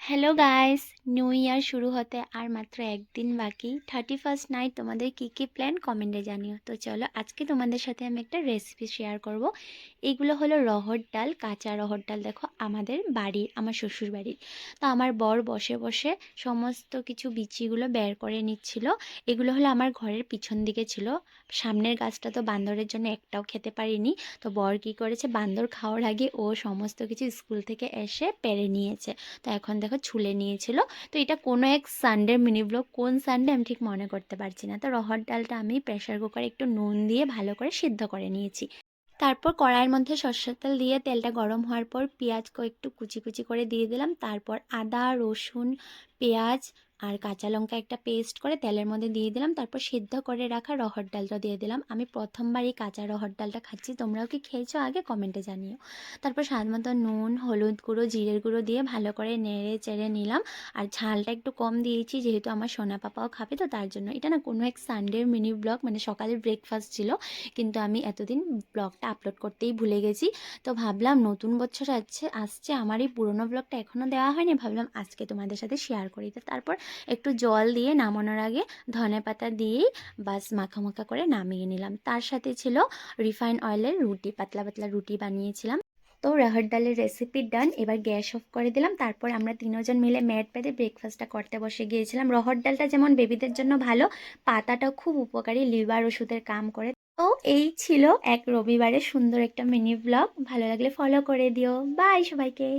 Hello guys, new year শুরু হতে আর মাত্র একদিন বাকি। 31st নাইট তোমাদের কি কি প্ল্যান কমেন্টে জানিও। তো চলো আজকে তোমাদের সাথে আমি একটা রেসিপি শেয়ার করব। এগুলো হলো রহর ডাল, কাঁচা রহর ডাল। দেখো আমাদের বাড়ির, আমার শ্বশুর বাড়ির। তো আমার বর বসে বসে সমস্ত কিছু বিচিগুলো বের করে নিচ্ছিল। এগুলো হলো আমার ঘরের পিছন দিকে ছিল। সামনের গাছটা তো বান্দরের জন্য একটাও খেতে পারিনি। তো বর কী করেছে, বান্দর খাওয়ার আগে ও সমস্ত কিছু স্কুল থেকে এসে পেরে নিয়েছে। তো এখন দেখো ছুলে নিয়েছিল। তো এটা কোনো এক সানডের মিনি ব্লগ, কোন সানডে আমি ঠিক মনে করতে পারছি না। তো রহর ডালটা আমি প্রেশার কুকারে একটু নুন দিয়ে ভালো করে সিদ্ধ করে নিয়েছি। তারপর কড়াইয়ের মধ্যে সর্ষের তেল দিয়ে তেলটা গরম হওয়ার পর পেঁয়াজ একটু কুচি কুচি করে দিয়ে দিলাম। তারপর আদা রসুন পেঁয়াজ আর কাঁচা লঙ্কা একটা পেস্ট করে তেলের মধ্যে দিয়ে দিলাম। তারপর সিদ্ধ করে রাখা রহর ডালটা দিয়ে দিলাম। আমি প্রথমবার এই কাঁচা রহর ডালটা খাচ্ছি, তোমরাও কি খেয়েছো আগে কমেন্টে জানিও। তারপর স্বাদ মতো নুন হলুদ গুঁড়ো জিরের গুঁড়ো দিয়ে ভালো করে নেড়ে চেড়ে নিলাম। আর ঝালটা একটু কম দিয়েছি যেহেতু আমার সোনা পাপাও খাবে, তো তার জন্য। এটা না কোনো এক সানডের মিনি ব্লগ, মানে সকালের ব্রেকফাস্ট ছিল, কিন্তু আমি এতদিন ব্লগটা আপলোড করতেই ভুলে গেছি। তো ভাবলাম নতুন বছর আসছে আমার এই পুরোনো ব্লগটা এখনও দেওয়া হয়নি, ভাবলাম আজকে তোমাদের সাথে শেয়ার করি। তো তারপর একটু জল দিয়ে নামানোর আগে ধনে পাতা দিয়েই বাস মাখা মাখা করে নামিয়ে নিলাম। তার সাথে ছিল রিফাইন অয়েলের রুটি, পাতলা পাতলা রুটি বানিয়েছিলাম। তো রহর ডালের রেসিপি ডান, এবার গ্যাস অফ করে দিলাম। তারপর আমরা তিনজন মিলে ম্যাট পেতে ব্রেকফাস্টটা করতে বসে গিয়েছিলাম। রহর ডালটা যেমন বেবিদের জন্য ভালো, পাতাটাও খুব উপকারী, লিভার ওষুধের কাম করে। তো এই ছিল এক রবিবারের সুন্দর একটা মিনি ব্লগ। ভালো লাগলে ফলো করে দিও। বাই সবাইকে।